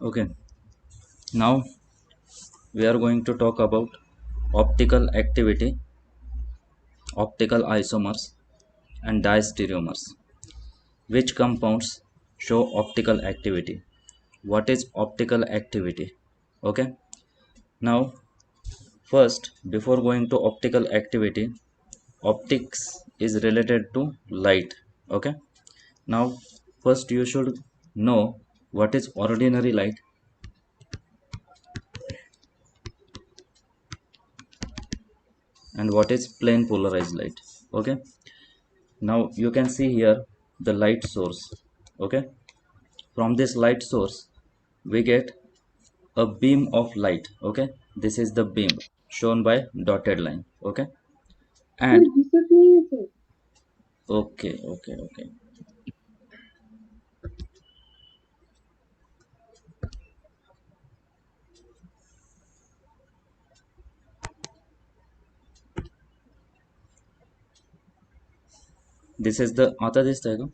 Okay, now we are going to talk about optical activity, optical isomers, and diastereomers. Which compounds show optical activity? What is optical activity? Okay, now first, before going to optical activity, optics is related to light. Okay, now first you should know what is ordinary light and what is plane polarized light. Okay, now you can see here the light source. Okay, from this light source we get a beam of light. Okay, this is the beam shown by dotted line. Okay, and okay, this is the आता दिसतंय का?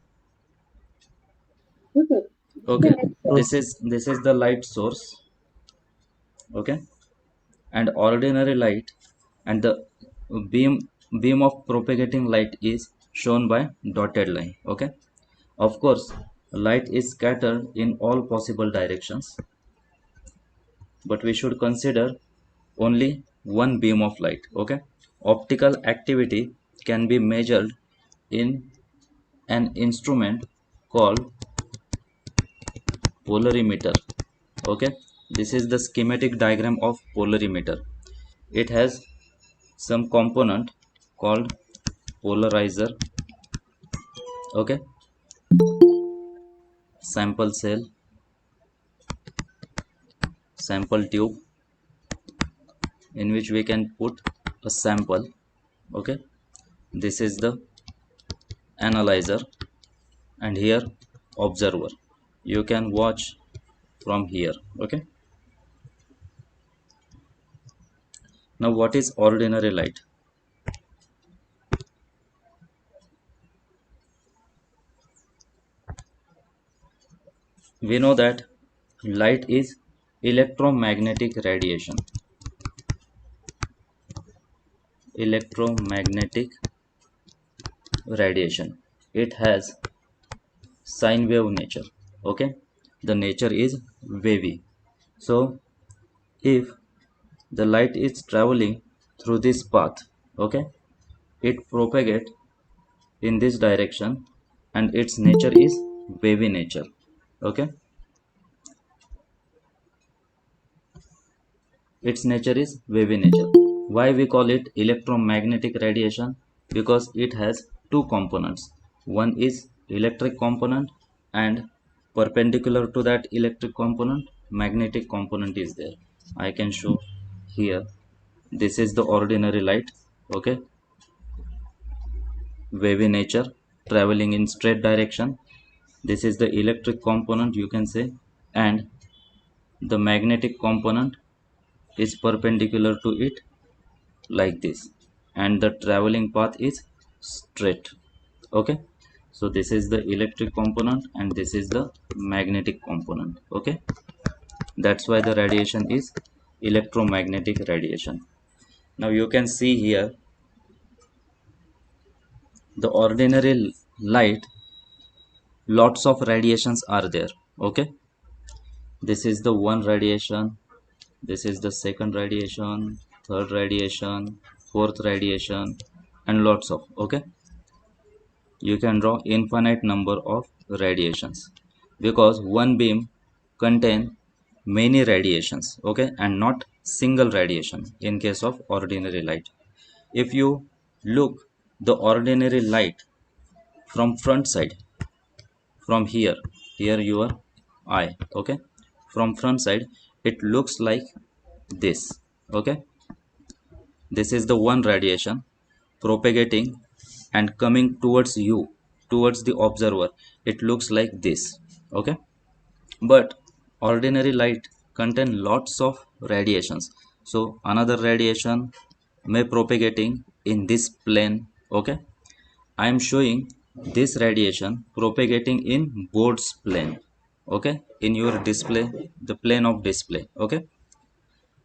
Okay, this is the light source. Okay, and ordinary light and the beam beam of propagating light is shown by dotted line. Okay, of course light is scattered in all possible directions, but we should consider only one beam of light. Okay, optical activity can be measured in an instrument called polarimeter. Okay, this is the schematic diagram of polarimeter. It has some component called polarizer. Okay, sample cell, sample tube in which we can put a sample. Okay, this is the analyzer, and here observer. You can watch from here. Okay, now what is ordinary light? We know that light is electromagnetic radiation. Electromagnetic radiation, it has sine wave nature. Okay, the nature is wavy. So if the light is traveling through this path, okay, it propagate in this direction and its nature is wavy nature. Okay, its nature is wavy nature. Why we call it electromagnetic radiation? Because it has two components. One is electric component, and perpendicular to that electric component magnetic component is there. I can show here. This is the ordinary light. Okay, wavy nature, traveling in straight direction. This is the electric component, you can say, and the magnetic component is perpendicular to it like this, and the traveling path is straight. Okay, so this is the electric component and this is the magnetic component. Okay, that's why the radiation is electromagnetic radiation. Now you can see here the ordinary light, lots of radiations are there. Okay, this is the one radiation, this is the second radiation, third radiation, fourth radiation, and lots of. Okay, you can draw infinite number of radiations because one beam contain many radiations. Okay, and not single radiation in case of ordinary light. If you look the ordinary light from front side, from here your eye. Okay, from front side it looks like this. Okay, this is the one radiation propagating and coming towards you, towards the observer. It looks like this. Okay, but ordinary light contain lots of radiations, so another radiation may propagating in this plane. Okay, I am showing this radiation propagating in Bode's plane. okay, in your display, the plane of display, okay.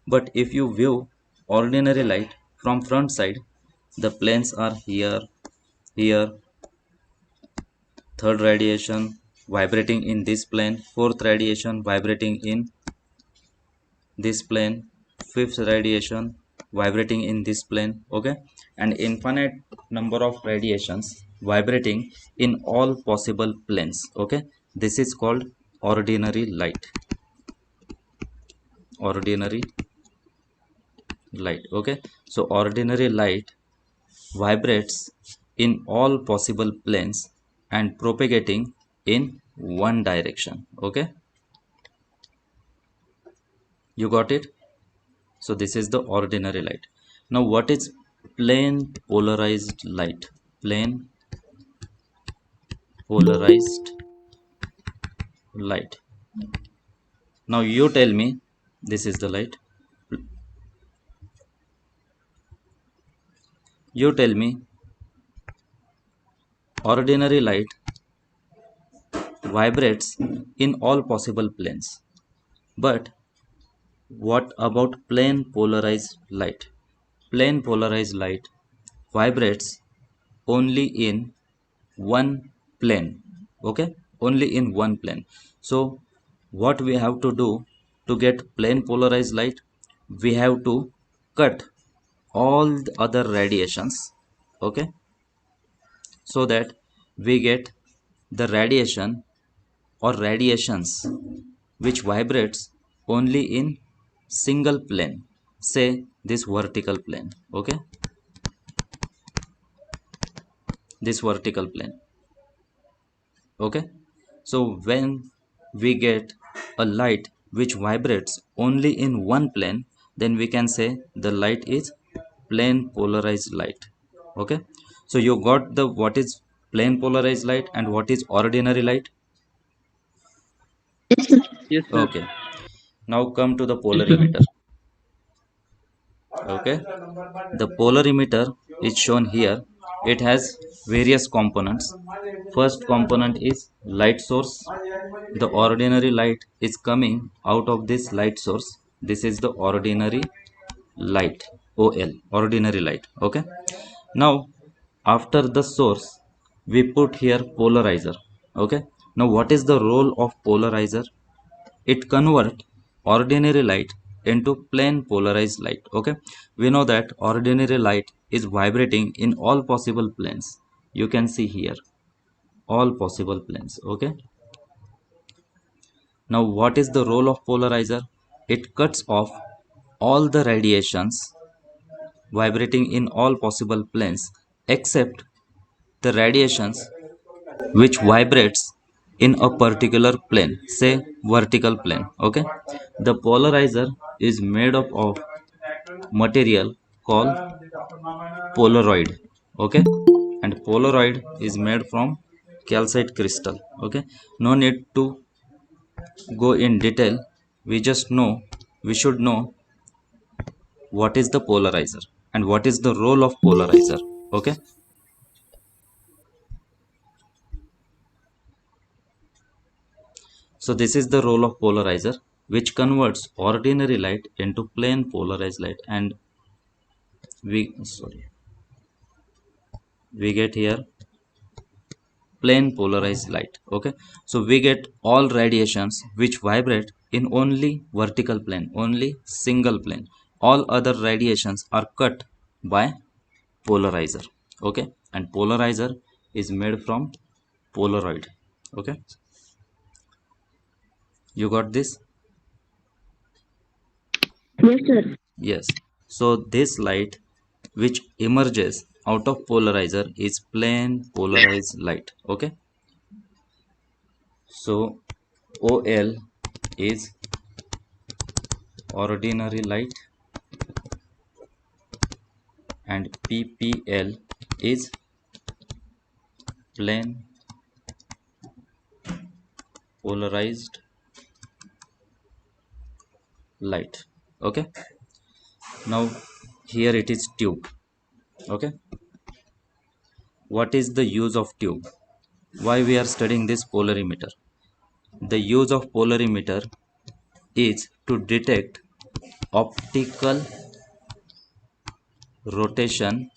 But if you view ordinary light from front side, the planes are here, here, third radiation vibrating in this plane, fourth radiation vibrating in this plane, fifth radiation vibrating in this plane, okay, and infinite number of radiations vibrating in all possible planes, okay. This is called ordinary light, ordinary light, okay. So ordinary light vibrates in all possible planes and propagating in one direction, okay. You got it? So this is the ordinary light. Now what is plane polarized light? Plane polarized light. Now you tell me, this is the light. You tell me, ordinary light vibrates in all possible planes. But what about plane polarized light? Plane polarized light vibrates only in one plane, okay, only in one plane. So what we have to do to get plane polarized light, we have to cut all the other radiations, okay, so that we get the radiation or radiations which vibrates only in single plane, say this vertical plane, okay, this vertical plane, okay. So when we get a light which vibrates only in one plane, then we can say the light is plane polarized light, okay. So you got the what is plane polarized light and what is ordinary light, Yes, sir. okay. Now come to the polarimeter, okay. The polarimeter is shown here. It has various components. First component is light source. The ordinary light is coming out of this light source. This is the ordinary light, OL, ordinary light, okay. Now after the source we put here polarizer, okay. Now what is the role of polarizer? It convert ordinary light into plane polarized light, okay. We know that ordinary light is vibrating in all possible planes. You can see here all possible planes, okay. Now what is the role of polarizer? It cuts off all the radiations vibrating in all possible planes except the radiations which vibrates in a particular plane, say vertical plane, okay. The polarizer is made up of material called polaroid, okay, and polaroid is made from calcite crystal, okay. No need to go in detail. We just know, we should know what is the polarizer and what is the role of polarizer, okay. So this is the role of polarizer, which converts ordinary light into plane polarized light, and we get here plane polarized light, okay. So we get all radiations which vibrate in only vertical plane, only single plane. All other radiations are cut by polarizer, okay, and polarizer is made from polaroid, okay. You got this? Yes, sir. Yes. So this light which emerges out of polarizer is plane polarized light, okay. So OL is ordinary light and PPL is plane polarized light, okay. Now here it is tube, okay. What is the use of tube? Why we are studying this polarimeter? the use of polarimeter is to detect optical rotation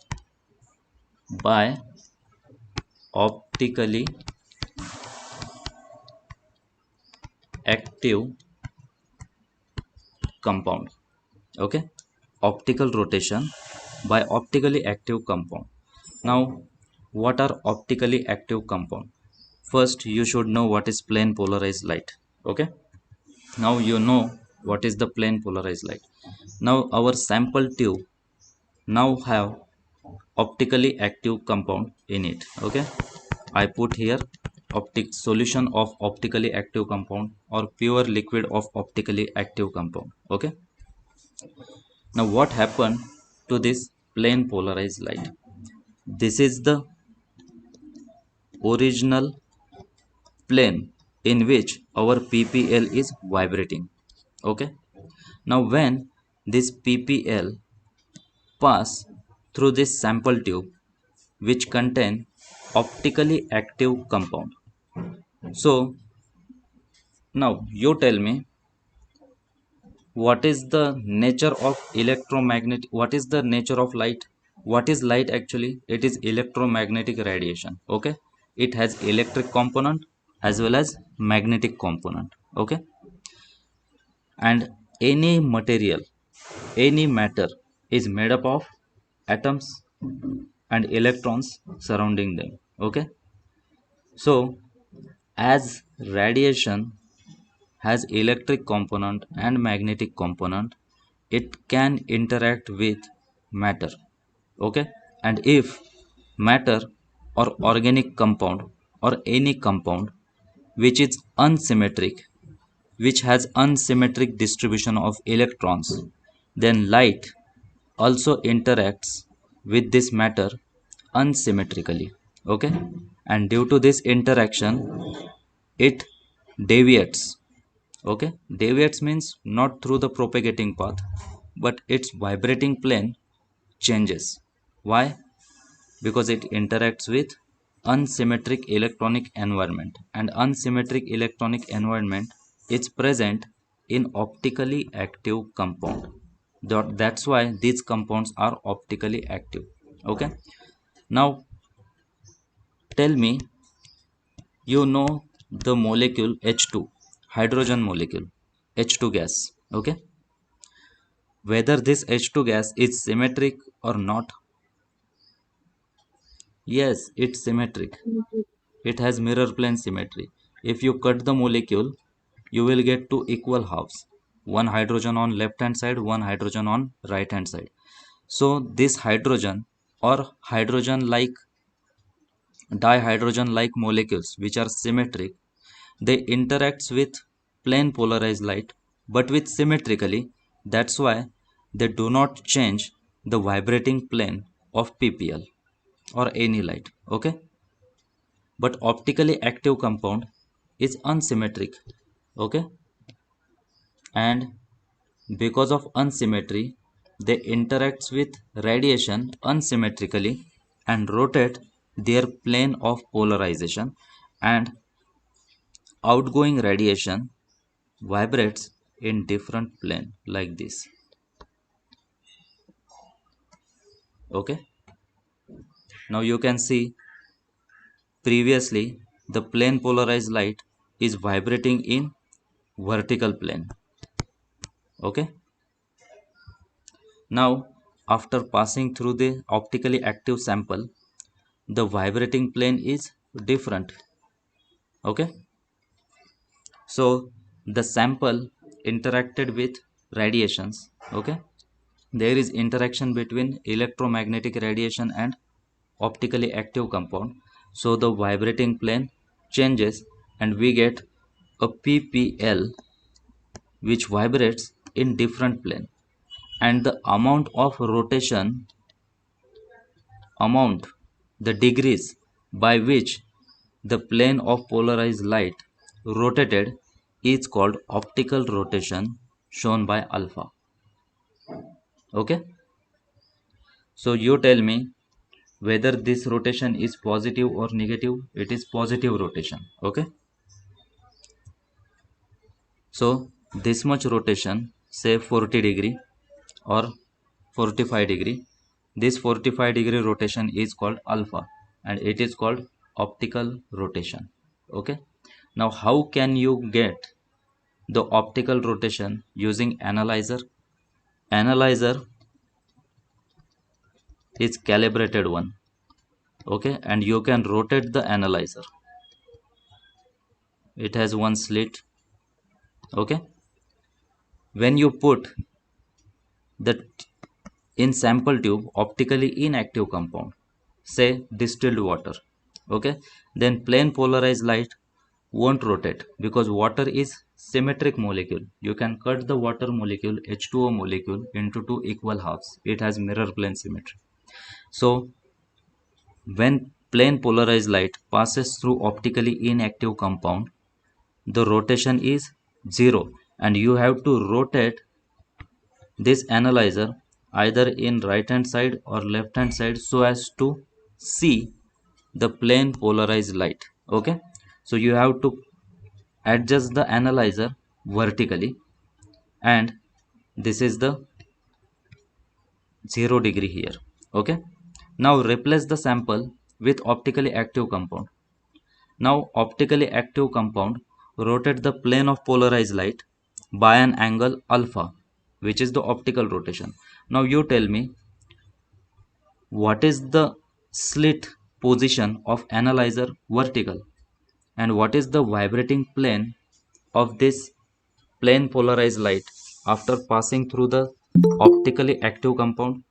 by optically active compound. Okay, optical rotation by optically active compound. Now, what are optically active compound? First, you should know what is plane polarized light. Okay, now you know what is the plane polarized light. Now our sample tube now have optically active compound in it. Okay, I put here optic solution of optically active compound or pure liquid of optically active compound. Okay, now what happened to this plane polarized light? This is the original plane in which our ppl is vibrating. Okay, now when this ppl pass through this sample tube which contain optically active compound. So now you tell me, what is the nature of electromagnetic, what is the nature of light? What is light actually? It is electromagnetic radiation. Okay, it has electric component as well as magnetic component. Okay, and any material, any matter is made up of atoms and electrons surrounding them. Okay, so as radiation has electric component and magnetic component, it can interact with matter. Okay, and if matter or organic compound or any compound which is unsymmetric, which has unsymmetric distribution of electrons, then light also interacts with this matter unsymmetrically. Okay, and due to this interaction it deviates. Okay, deviates means not through the propagating path, but its vibrating plane changes. Why? Because it interacts with unsymmetric electronic environment, and unsymmetric electronic environment is present in optically active compound. That's why these compounds are optically active. Okay, now tell me, you know the molecule H2, hydrogen molecule, H2 gas. Okay, whether this H2 gas is symmetric or not? Yes, it's symmetric. It has mirror plane symmetry. If you cut the molecule, you will get two equal halves. One hydrogen on left hand side, one hydrogen on right hand side. So this hydrogen or hydrogen like dihydrogen like molecules which are symmetric, they interacts with plane polarized light but with symmetrically. That's why they do not change the vibrating plane of ppl or any light. Okay, but optically active compound is unsymmetric. Okay, and because of unsymmetry they interacts with radiation unsymmetrically and rotate their plane of polarization, and outgoing radiation vibrates in different plane like this. Okay, now you can see previously the plane polarized light is vibrating in vertical plane. Okay, now after passing through the optically active sample, the vibrating plane is different. Okay, so the sample interacted with radiations. Okay, there is interaction between electromagnetic radiation and optically active compound, so the vibrating plane changes and we get a ppl which vibrates in different plane, and the amount, the degrees by which the plane of polarized light rotated is called optical rotation, shown by alpha. Okay, so you tell me whether this rotation is positive or negative. It is positive rotation. Okay, So this much rotation, say 40 degree or 45 degree, this 45-degree rotation is called alpha, and it is called optical rotation. Okay, now how can you get the optical rotation using analyzer? Analyzer is calibrated one. Okay, and you can rotate the analyzer. It has one slit. Okay, when you put the in sample tube optically inactive compound, say distilled water, okay, then plane polarized light won't rotate because water is symmetric molecule. You can cut the water molecule, H2O molecule, into two equal halves. It has mirror plane symmetry. So when plane polarized light passes through optically inactive compound, the rotation is zero, and you have to rotate this analyzer either in right hand side or left hand side so as to see the plane polarized light. Okay, so you have to adjust the analyzer vertically, and this is the 0 degree here. Okay, now replace the sample with optically active compound. Now optically active compound rotate the plane of polarized light by an angle alpha, which is the optical rotation. Now you tell me, what is the slit position of analyzer vertical, and what is the vibrating plane of this plane polarized light after passing through the optically active compound?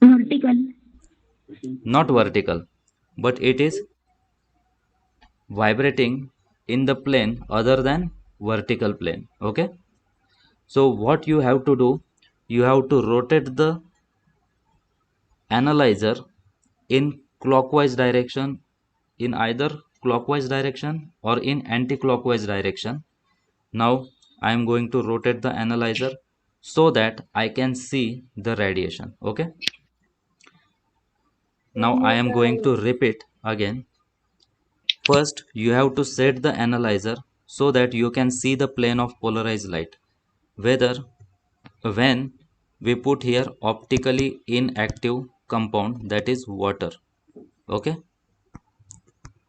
Vertical. Not vertical, but it is vibrating in the plane other than vertical plane. Okay, so what you have to do, you have to rotate the analyzer in clockwise direction, in either clockwise direction or in anti-clockwise direction. Now I am going to rotate the analyzer so that I can see the radiation. Okay, now I am going to repeat again. First, you have to set the analyzer so that you can see the plane of polarized light. Whether when we put here optically inactive compound, that is water. Okay,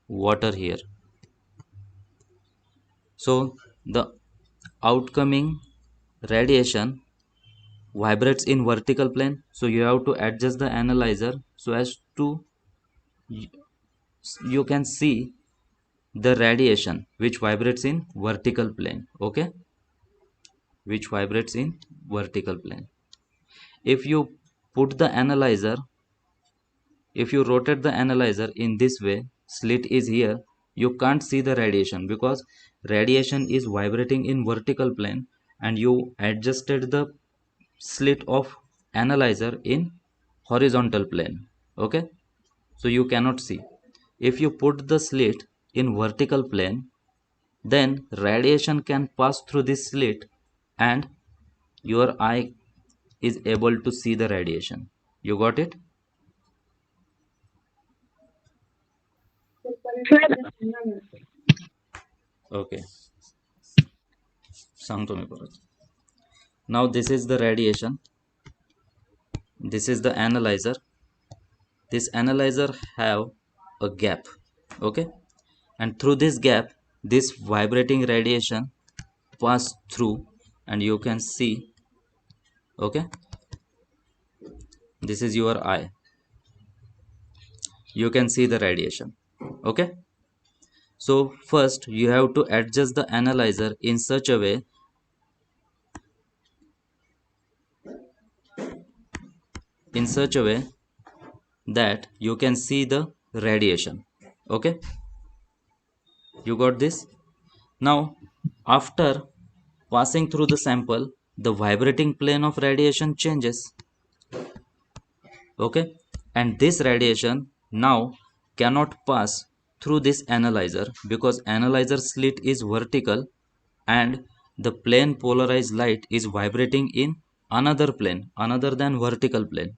water here. So the outcoming radiation vibrates in vertical plane. So you have to adjust the analyzer so as to you can see the radiation which vibrates in vertical plane. Okay, which vibrates in vertical plane. If you put the analyzer, if you rotate the analyzer in this way, slit is here, you can't see the radiation because radiation is vibrating in vertical plane, and you adjusted the slit of analyzer in horizontal plane. Okay, so you cannot see. If you put the slit in vertical plane, then radiation can pass through this slit and your eye is able to see the radiation. You got it? Okay, सांगतो मी परत. Now this is the radiation, this is the analyzer. This analyzer have a gap. Okay, and through this gap this vibrating radiation pass through, and you can see. Okay, this is your eye, you can see the radiation. Okay, so first you have to adjust the analyzer in such a way that you can see the radiation. Okay, you got this? Now after passing through the sample, the vibrating plane of radiation changes. Okay, and this radiation now cannot pass through this analyzer because analyzer slit is vertical, and the plane polarized light is vibrating in another plane other than vertical plane.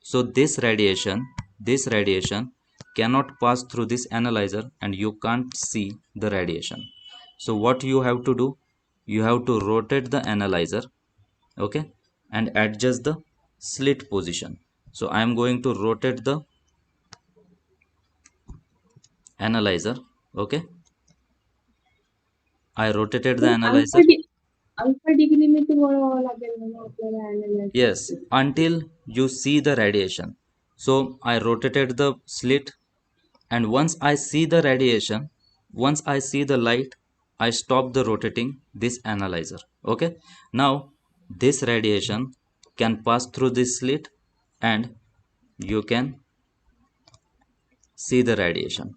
So this radiation cannot pass through this analyzer and you can't see the radiation. So what you have to do, you have to rotate the analyzer, okay, and adjust the slit position. So I am going to rotate the analyzer, okay. I rotated the analyzer. Alpha degree में ते वळवावं लागेल ना मग आपल्याला Yes, analyze. until you see the radiation. So I rotated the slit, and once I see the radiation, once I see the light, I stop the rotating this analyzer, okay. Now this radiation can pass through this slit and you can see the radiation.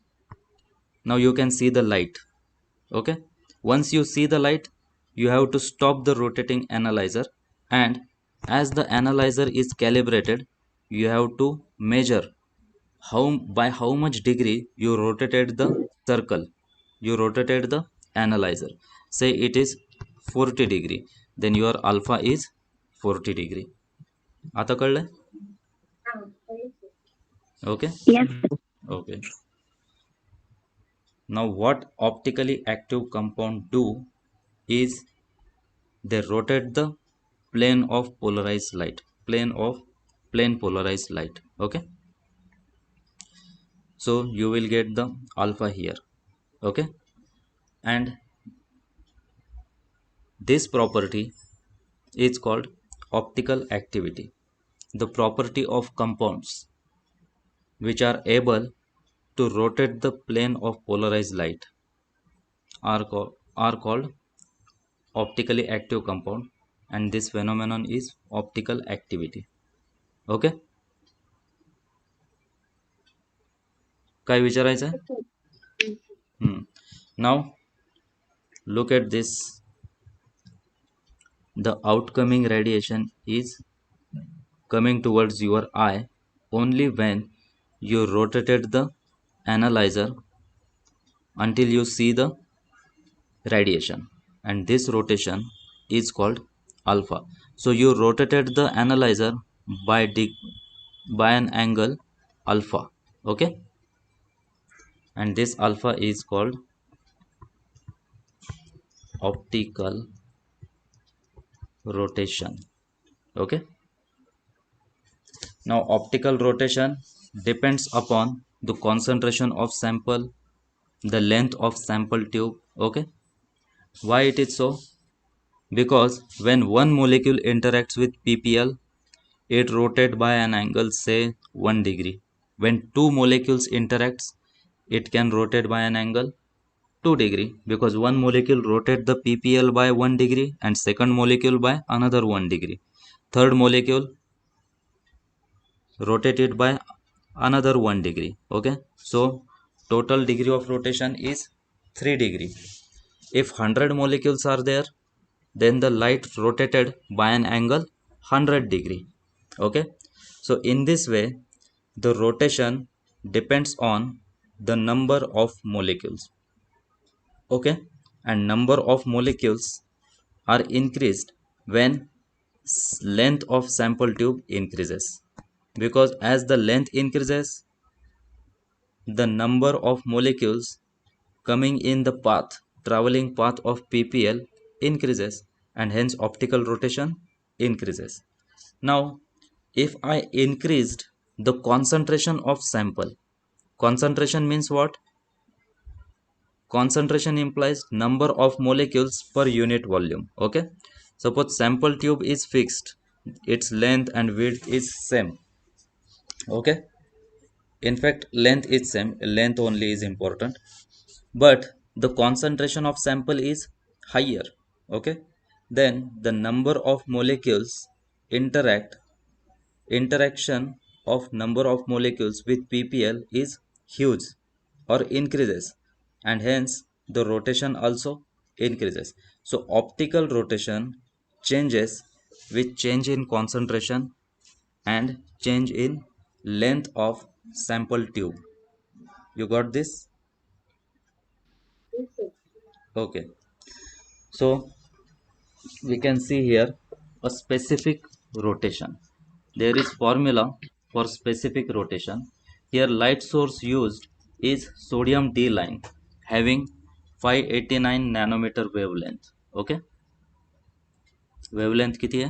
Now you can see the light, okay. Once you see the light, you have to stop the rotating analyzer, and as the analyzer is calibrated, you have to measure how, by how much degree you rotated the circle, you rotated the analyzer. Say it is 40 degree, then your alpha is 40 degree. आता कळलं? Okay. Yes. Okay. Now what optically active compound do is they rotate the plane of polarized light, plane polarized light, okay. So you will get the alpha here, okay. And this property is called optical activity. The property of compounds which are able to rotate the plane of polarized light are called optically active compound, and this phenomenon is optical activity, okay. काय विचारायचं आहे? Now look at this. The outcoming radiation is coming towards your eye only when you rotated the analyzer until you see the radiation, and this rotation is called alpha. So you rotated the analyzer by by an angle alpha, okay, and this alpha is called optical rotation, okay. Now optical rotation depends upon the concentration of sample, the length of sample tube, okay. Why it is so? Because when one molecule interacts with ppl, it rotates by an angle say 1 degree. When two molecules interacts, it can rotate by an angle 2 degree, because one molecule rotate the ppl by 1 degree and second molecule by another 1 degree. Third molecule rotated by another 1 degree, okay. So total degree of rotation is 3 degree. If 100 molecules are there, then the light rotated by an angle 100 degree, okay. So in this way, the rotation depends on the number of molecules, okay, and number of molecules are increased when length of sample tube increases, because as the length increases, the number of molecules coming in the path, traveling path of ppl increases, and hence optical rotation increases. Now if I increased the concentration of sample, concentration means what? Concentration implies number of molecules per unit volume, okay. Suppose sample tube is fixed, its length and width is same, okay. In fact length is same, length only is important, but the concentration of sample is higher, okay. Then the number of molecules interaction of number of molecules with ppl is huge or increases, and hence the rotation also increases. So optical rotation changes with change in concentration and change in length of sample tube. You got this? Okay. So we can see here a specific rotation. There is formula for specific rotation. Here light source used is sodium D line having 589 nanometer wavelength. Okay, wavelength किती है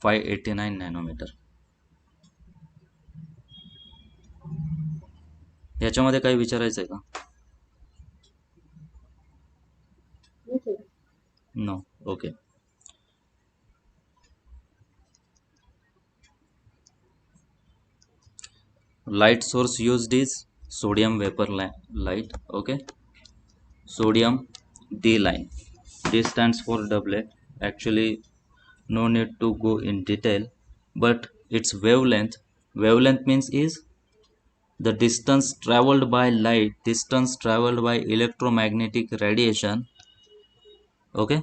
589 nanometre. याच्यामध्ये काही विचारायचं आहे का? No, sir. No. Okay. Light source used is sodium vapor light. Okay, sodium D line. D stands for doublet. Actually, no need to go in detail, but its wavelength means is the distance traveled by light, distance traveled by electromagnetic radiation. Okay,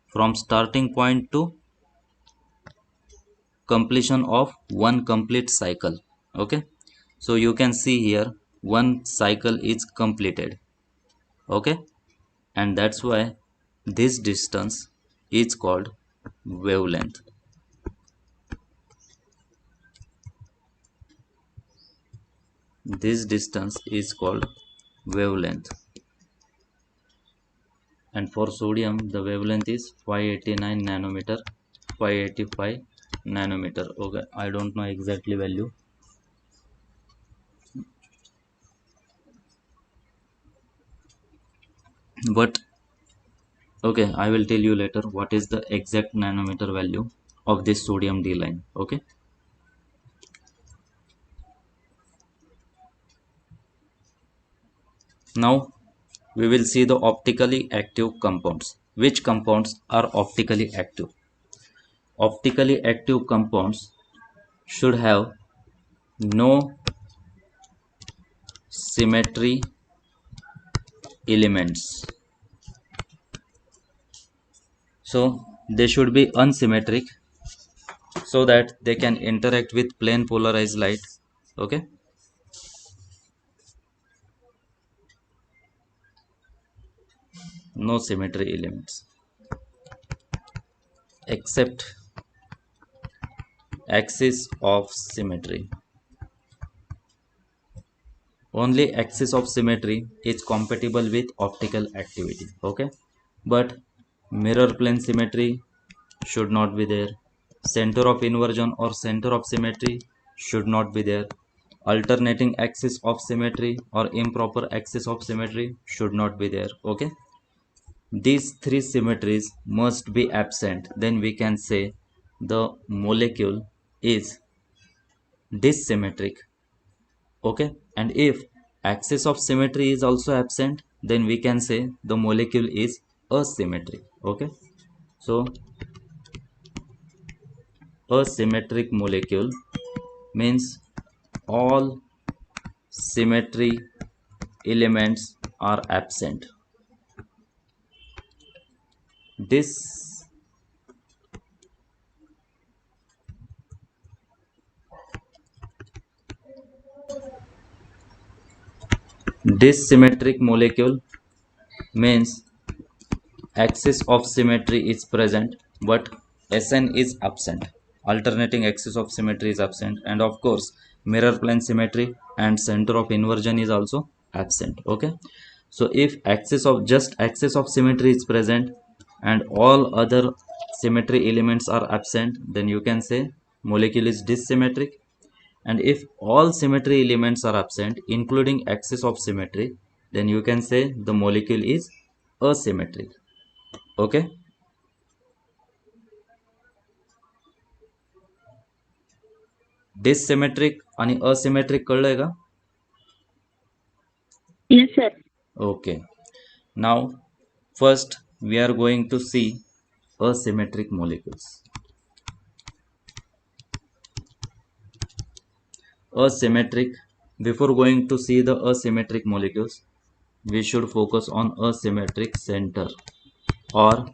from starting point to completion of one complete cycle. Okay, so you can see here one cycle is completed. Okay, and that's why this distance is called wavelength. This distance is called wavelength. And for sodium the wavelength is 589 nanometer, 585 nanometer. Okay, I don't know exactly value, but okay, I will tell you later what is the exact nanometer value of this sodium D line. Okay, now we will see the optically active compounds. Which compounds are optically active? Optically active compounds should have no symmetry elements. So they should be unsymmetric so that they can interact with plane polarized light. Okay, no symmetry elements except axis of symmetry. Only axis of symmetry is compatible with optical activity. Okay, but mirror plane symmetry should not be there. Center of inversion or center of symmetry should not be there. Alternating axis of symmetry or improper axis of symmetry should not be there. Okay, these three symmetries must be absent, then we can say the molecule is dissymmetric. Okay, and if axis of symmetry is also absent, then we can say the molecule is asymmetric. Okay, so asymmetric molecule means all symmetry elements are absent. This dissymmetric molecule means axis of symmetry is present but SN is absent. Alternating axis of symmetry is absent, and of course mirror plane symmetry and center of inversion is also absent. Okay, so if axis of symmetry is present and all other symmetry elements are absent, then you can say molecule is dissymmetric. And if all symmetry elements are absent including axis of symmetry, then you can say the molecule is asymmetric. Okay, dissymmetric आणि asymmetric कळलंय का? Yes, sir. Okay, now first we are going to see asymmetric molecules. Asymmetric, before going to see the asymmetric molecules, we should focus on asymmetric center or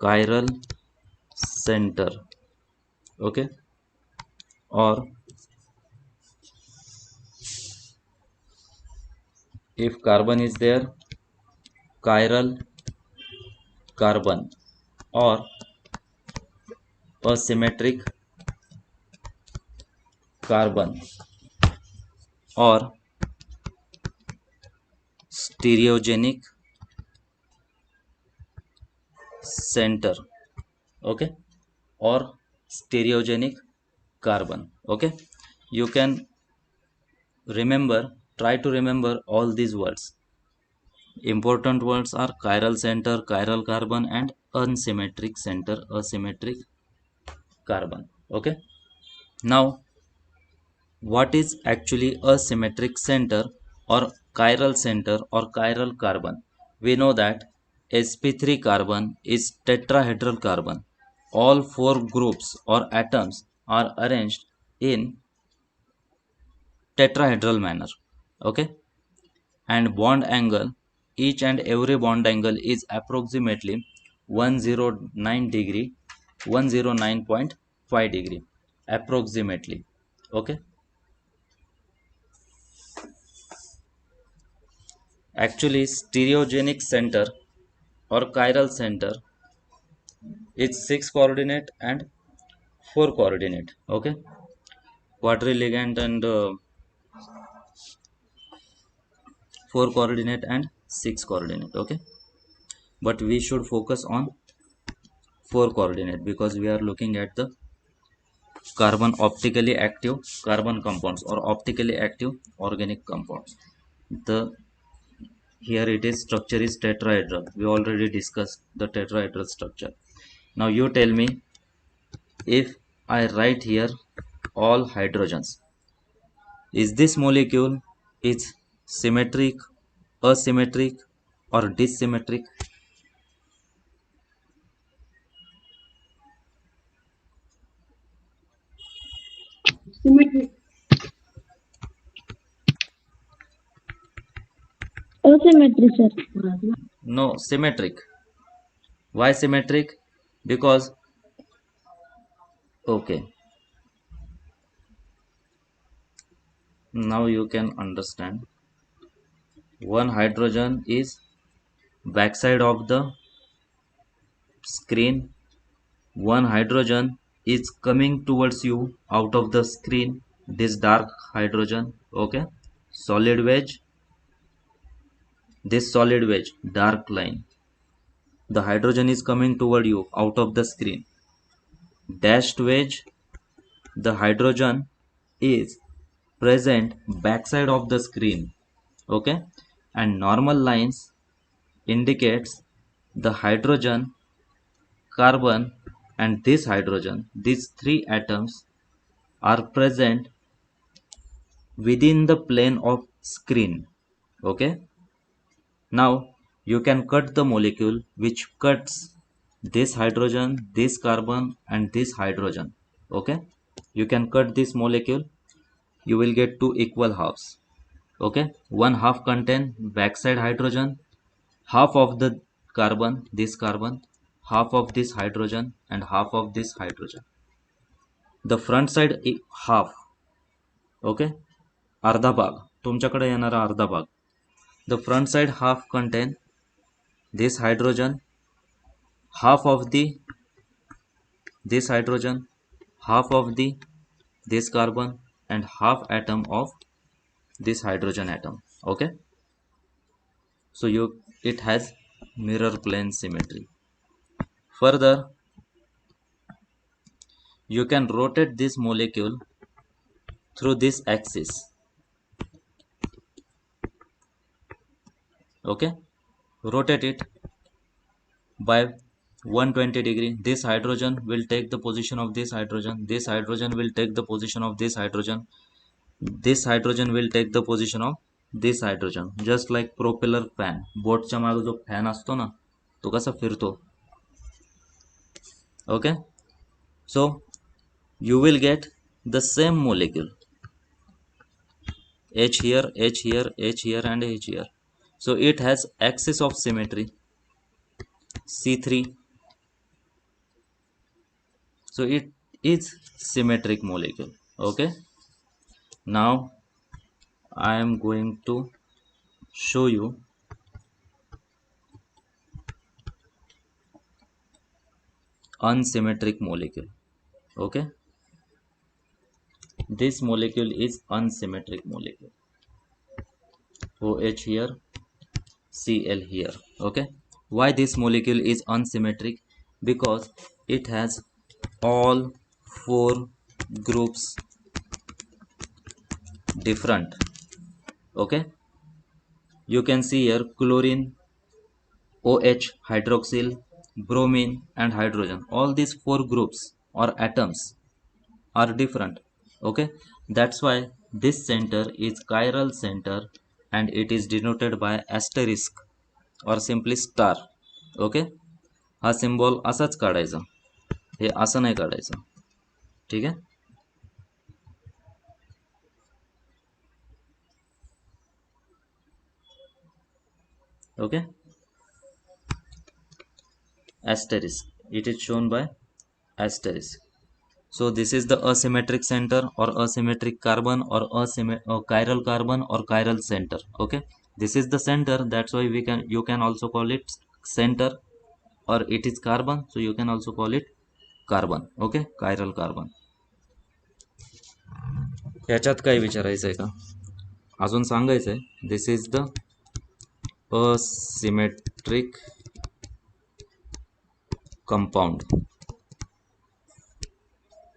chiral center. Okay, or if carbon is there, chiral carbon, or asymmetric carbon or stereogenic center, okay, or stereogenic carbon, okay. You can try to remember all these words. Important words are chiral center, chiral carbon, and unsymmetric center, asymmetric carbon, okay. Now, what is actually a symmetric center or chiral center or chiral carbon? We know that sp3 carbon is tetrahedral carbon. All four groups or atoms are arranged in tetrahedral manner, okay. And bond angle, each and every bond angle is approximately 109 degree, 109.5 degree approximately, okay. Actually, stereogenic center or chiral center is 6 coordinate and 4 coordinate, okay. Quadriligand and 4 coordinate and 6 coordinate, okay. But we should focus on 4 coordinate because we are looking at the carbon optically active carbon compounds or optically active organic compounds. The here it is, structure is tetrahedral. We already discussed the tetrahedral structure. Now you tell me, if I write here all hydrogens, is this molecule is symmetric, asymmetric, or dissymmetric? Symmetric. Asymmetry, sir. No, symmetric. Why symmetric? Because, okay, now you can understand. One hydrogen is backside of the screen, one hydrogen is coming towards you out of the screen, this dark hydrogen, okay. Solid wedge, this solid wedge, dark line, the hydrogen is coming toward you out of the screen. Dashed wedge, the hydrogen is present backside of the screen, okay. And normal lines indicates the hydrogen, carbon, and this hydrogen, these three atoms are present within the plane of screen, okay. Now you can cut the molecule which cuts this hydrogen, this carbon, and this hydrogen, okay. You can cut this molecule, you will get two equal halves, okay. One half contain backside hydrogen, half of the carbon, this carbon, half of this hydrogen, and half of this hydrogen. The front side half, okay, अर्धा भाग तुमच्याकडे येणारा अर्धा भाग. The front side half contain this hydrogen, half of the this hydrogen, half of the this carbon, and half atom of this hydrogen atom, okay. So it has mirror plane symmetry. Further, you can rotate this molecule through this axis, okay. Rotate it by 120 degree. This hydrogen will take the position of this hydrogen, this hydrogen will take the position of this hydrogen, this hydrogen will take the position of this hydrogen. Just like propeller fan, बोटच्या मागे जो fan असतो ना, तो कसा फिरतो, okay. So you will get the same molecule, H here, H here, H here, and H here. So it has axis of symmetry C3. So it is symmetric molecule, okay. Now I am going to show you unsymmetric molecule, okay. this molecule is unsymmetric molecule. OH here, Cl here. Okay, why this molecule is unsymmetric? Because it has all four groups different. Okay, you can see here chlorine, OH, hydroxyl, bromine and hydrogen. All these four groups or atoms are different. Okay, that's why this center is chiral center and it is denoted by asterisk or simply star. Okay, हा symbol असाच काढायचा, हे असं नाही काढायचं. ठीक आहे. Okay, asterisk, it is shown by asterisk. So this is the asymmetric center or asymmetric carbon or chiral carbon or chiral center. Okay, this is the center, that's why you can also call it center, or it is carbon, so you can also call it carbon. Okay, chiral carbon. याच्यात काय विचारायचं आहे का, अजून सांगायचं आहे? This is the asymmetric compound.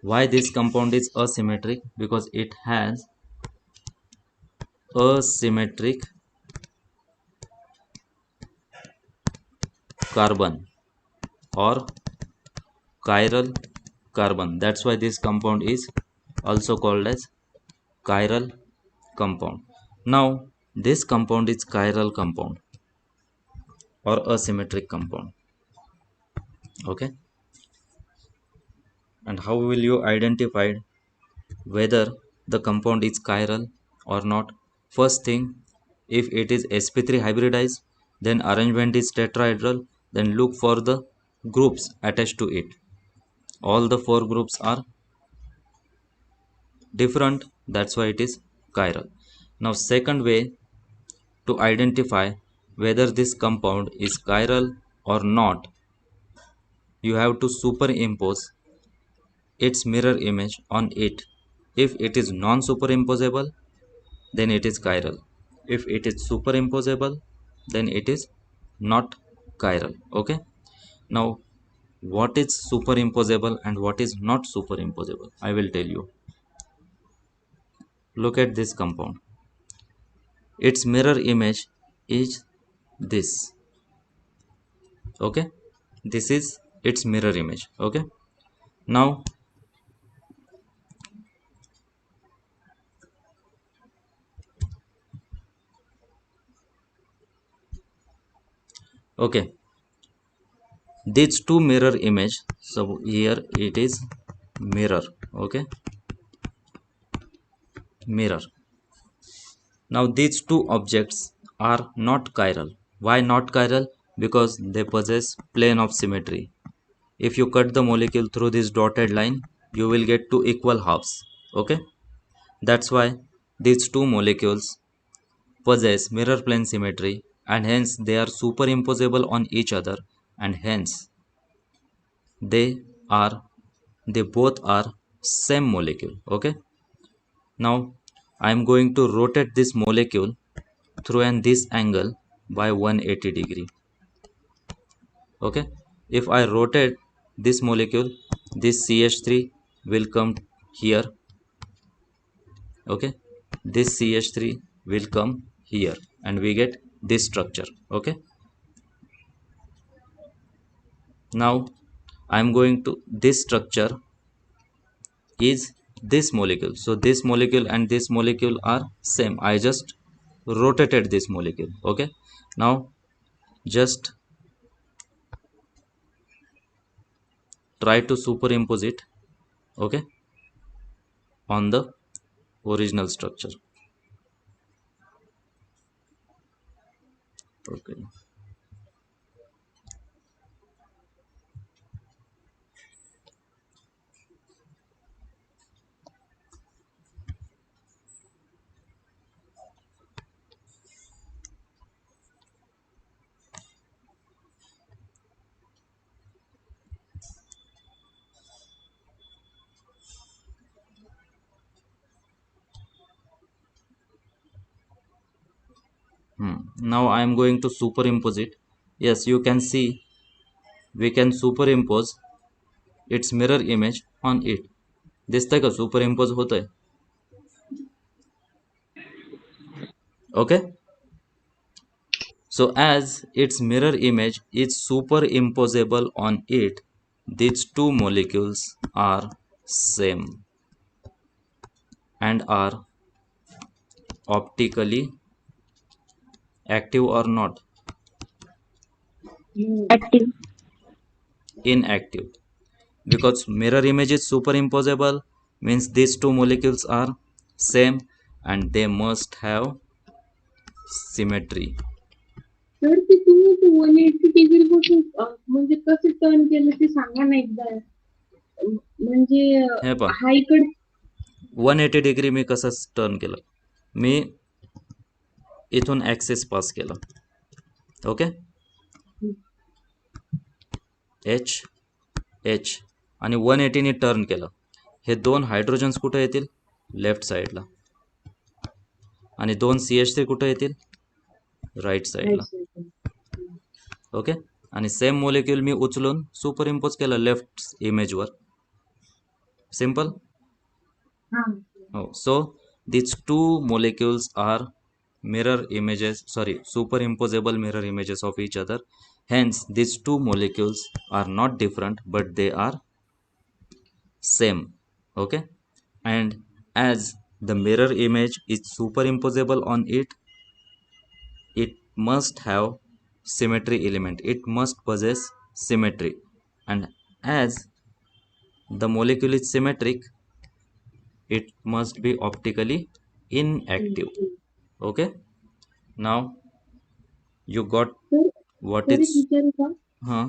Why this compound is asymmetric? Because it has asymmetric carbon or chiral carbon. That's why this compound is also called as chiral compound. Now this compound is chiral compound or asymmetric compound. Okay, and how will you identify whether the compound is chiral or not? First thing, if it is sp3 hybridized, then arrangement is tetrahedral, then look for the groups attached to it. All the four groups are different, that's why it is chiral. Now second way to identify whether this compound is chiral or not, you have to superimpose its mirror image on it. If it is non-superimposable, then it is chiral. If it is superimposable, then it is not chiral. Okay, now what is superimposable and what is not superimposable, I will tell you. Look at this compound, its mirror image is this. Okay, this is its mirror image. Okay, now okay, these two mirror image, so here it is mirror. Okay, mirror. Now these two objects are not chiral. Why not chiral? Because they possess plane of symmetry. If you cut the molecule through this dotted line, you will get two equal halves. Okay, that's why these two molecules possess mirror plane symmetry and hence they are superimposable on each other, and hence they are they both are same molecule. Okay, now I am going to rotate this molecule through this angle by 180 degree. Okay, if I rotate this molecule, this CH3 will come here. Okay, this CH3 will come here and we get this structure. Okay, now I am going to, this structure is this molecule, so this molecule and this molecule are same. I just rotated this molecule. Okay, now just try to superimpose it. Okay, on the original structure. Okay, Now I am going to superimpose it. Yes, you can see we can superimpose its mirror image on it. दिसतंय का superimpose होतंय? Okay. So as its mirror image is superimposable on it, these two molecules are same and are optically active or not? Active. Inactive. Because mirror image is superimposable means these two molecules are same and they must have symmetry. Sir ते तुम्ही ते 180 degree पासून म्हणजे कसं turn केलं ते सांगा ना एकदा. म्हणजे हे पहा हा इकडे 180 डिग्री मी कसं टर्न केलं, मी इथून ॲक्सेस पास केला. ओके, एच एच आणि 180ने टर्न केलं. हे दोन हायड्रोजन्स कुठे येतील? लेफ्ट साईडला. आणि दोन CH3 कुठे येतील? राईट साईडला. ओके, आणि सेम मोलेक्युल मी उचलून सुपरइम्पोज केलं लेफ्ट इमेजवर. Simple. So these two molecules are superimposable mirror images of each other. Hence these two molecules are not different but they are same. Okay, and as the mirror image is superimposable on it, it must have symmetry element, it must possess symmetry, and as the molecule is symmetric, it must be optically inactive. Okay, now you got what तरी is विचारू का huh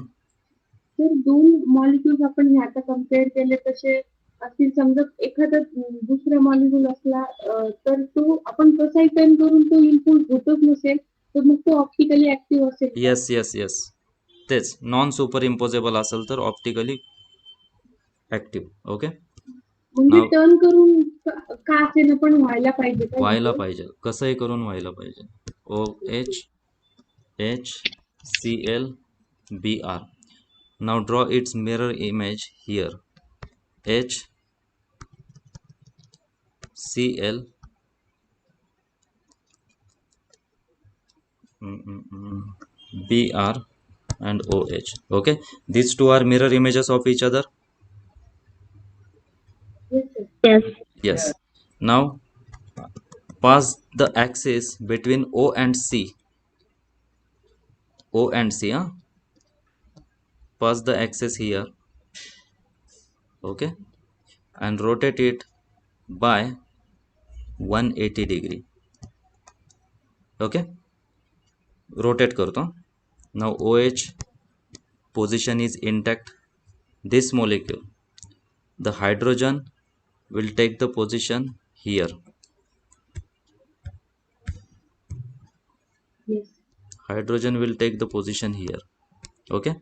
तर दोन molecules आपण हे आता compare केले तसे असतील. समजा एखादा दुसरा मॉलिक्युल असला तर तो आपण कसाही टर्न करून तो इनपुट होतच नसेल तर मग तो ऑप्टिकली ऍक्टिव्ह असेल का? yes yes yes तेच नॉन सुपरइम्पोजेबल असेल तर ऑप्टिकली ऍक्टिव्ह. ओके, म्हणजे नाव टर्न करून का असेल पण व्हायला पाहिजे का व्हायला इथे? पाहिजे, कसंही करून व्हायला पाहिजे. OH HCl Br. Now draw its mirror image here. HCl Br and OH. Okay, these two are mirror images of each other. Yes, sir. Yes. Yes. Now pass the axis between O and C. Huh? Pass the axis here. Okay, and rotate it by 180 degree. Okay, rotate करतो. Now OH position is intact. This molecule, the hydrogen will take the position here. Yes. Hydrogen will take the position here. Okay,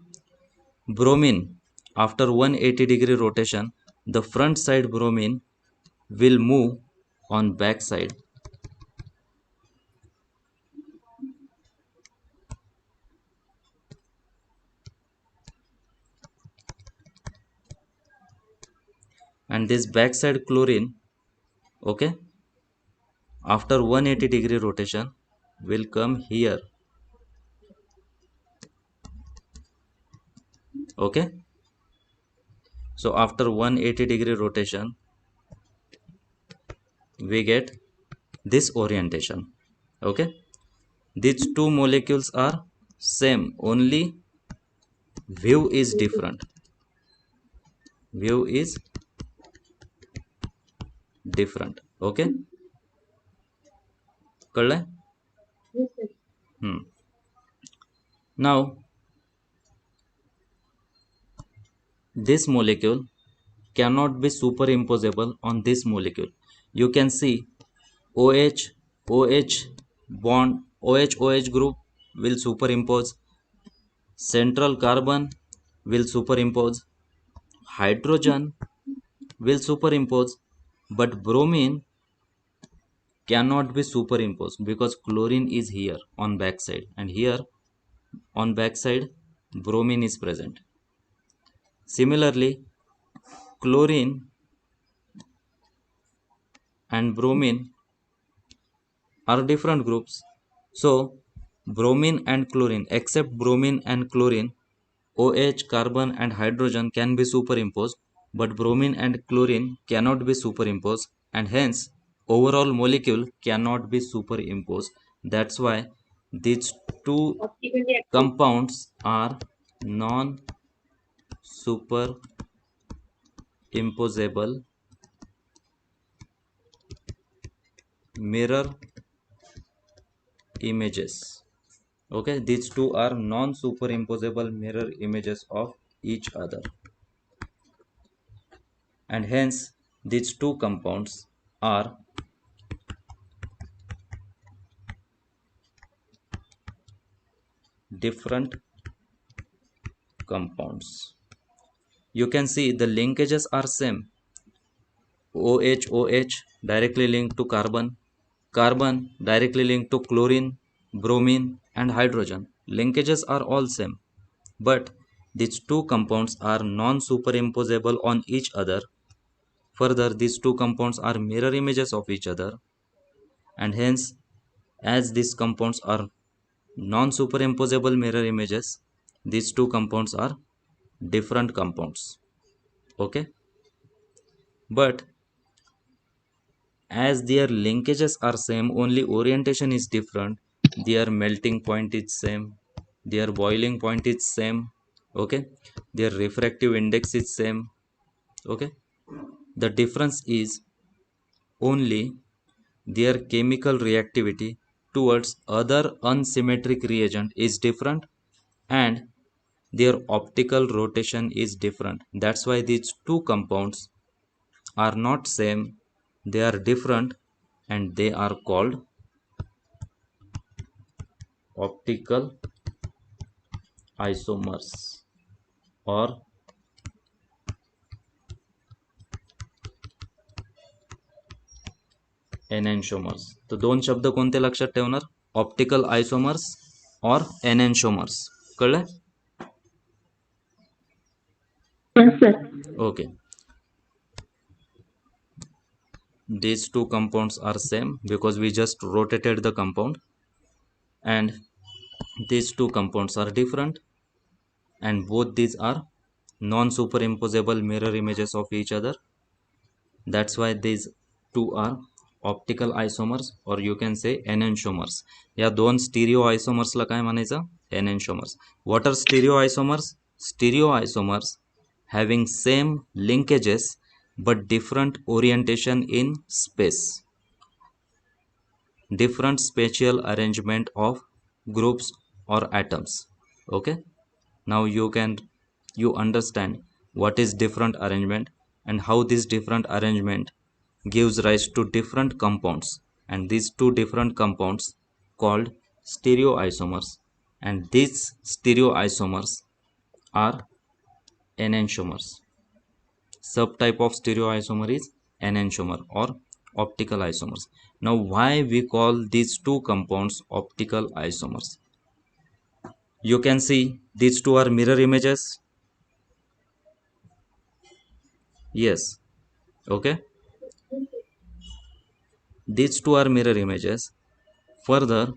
bromine, after 180 degree rotation, the front side bromine will move on back side. And this backside chlorine, okay, after 180 degree rotation will come here. Okay, so after 180 degree rotation we get this orientation. Okay, these two molecules are same, only view is different. View is different. Okay, कळलंय? Yes, sir. Now this molecule cannot be superimposable on this molecule. You can see OH OH bond, OH OH group will superimpose, central carbon will superimpose, hydrogen will superimpose, but bromine cannot be superimposed because chlorine is here on backside, and here on backside bromine is present. Similarly, chlorine and bromine are different groups. So bromine and chlorine, except bromine and chlorine, OH, carbon and hydrogen can be superimposed, but bromine and chlorine cannot be superimposed, and hence overall molecule cannot be superimposed. That's why these two optically compounds are non superimposable mirror images. Okay, these two are non superimposable mirror images of each other, and hence these two compounds are different compounds. You can see the linkages are same. OH OH directly linked to carbon, carbon directly linked to chlorine, bromine and hydrogen. Linkages are all same, but these two compounds are non superimposable on each other. Further, these two compounds are mirror images of each other, and hence as these compounds are non superimposable mirror images, these two compounds are different compounds. Okay, but as their linkages are same, only orientation is different, their melting point is same, their boiling point is same. Okay, their refractive index is same. Okay, the difference is only their chemical reactivity towards other unsymmetric reagent is different, and their optical rotation is different. That's why these two compounds are not same, they are different, and they are called optical isomers or एनॅन्शोमर्स. तर दोन शब्द कोणते लक्षात ठेवणार? Optical आयसोमर्स और एनॅन्शोमर्स. कळलं? Yes, sir. Okay. These two compounds are same because we just rotated the compound, and these two compounds are different, and both these are non superimposable mirror images of each other. That's why these two are optical आयसोमर्स और you can say एनॅन्शोमर्स. या दोन stereo आयसोमर्सला काय म्हणायचं? Enantiomers. What are stereo isomers? Stereo isomers having same linkages but different orientation in space, different spatial arrangement of groups or atoms. Okay, now you understand what is different arrangement and how this different arrangement gives rise to different compounds, and these two different compounds called stereoisomers, and these stereoisomers are enantiomers. Subtype of stereoisomer is enantiomer or optical isomers. Now why we call these two compounds optical isomers? You can see these two are mirror images. Yes. Okay, these two are mirror images. Further,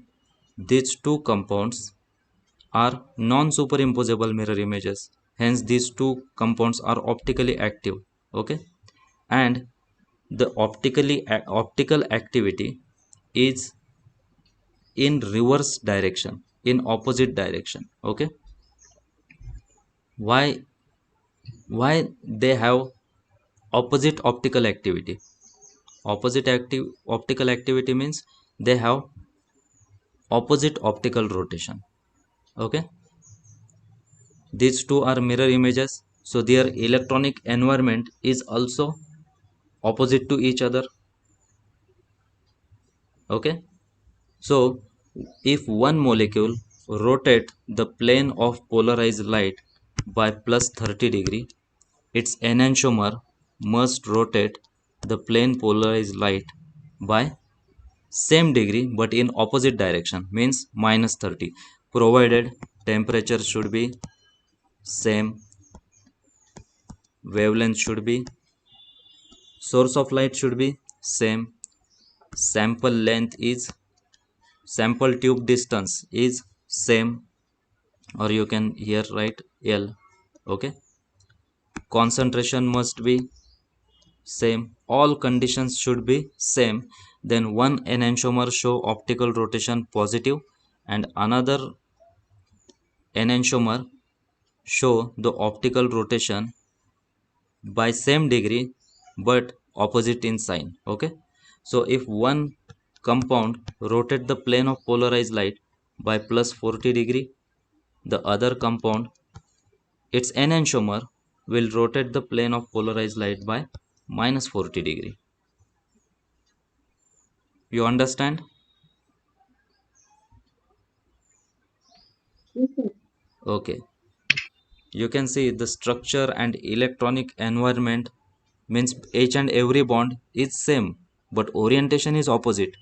these two compounds are non superimposable mirror images, hence these two compounds are optically active. Okay, and the optical activity is in reverse direction, in opposite direction. Okay, why they have opposite optical activity? Optical activity means they have opposite optical rotation. Okay, these two are mirror images, so their electronic environment is also opposite to each other. Okay, so if one molecule rotate the plane of polarized light by plus 30 degree, its enantiomer must rotate the plane polarized light by same degree but in opposite direction, means -30, provided temperature should be same, wavelength should be, source of light should be same, sample length is, sample tube distance is same, or you can here write L. Okay, concentration must be same, all conditions should be same. Then one enantiomer show optical rotation positive and another enantiomer show the optical rotation by same degree but opposite in sign. Okay, so if one compound rotate the plane of polarized light by +40 degree, the other compound, its enantiomer, will rotate the plane of polarized light by -40 degree. You understand? Yes, sir. Okay, you can see the structure and electronic environment, means each and every bond is same but orientation is opposite.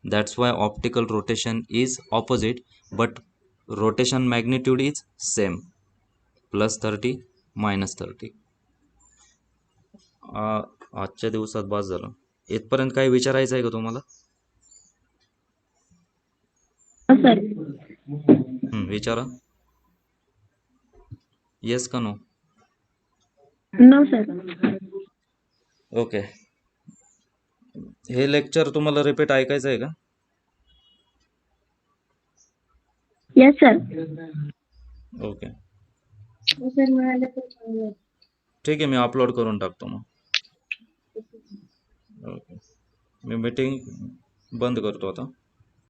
That's why optical rotation is opposite, but rotation magnitude is same, +30 -30. आजच्या दिवसात बस झालं. इथपर्यंत काही विचारायचं आहे का तुम्हाला? No, sir. विचारा. येस का नो? No, sir. ओके, हे लेक्चर तुम्हाला रिपीट ऐकायचं आहे का? Yes, sir. ओके, हो सर, मिळालं तर चांगलं. ठीक आहे, मी अपलोड करून टाकतो मग. ओके, मी मीटिंग बंद करतो आता.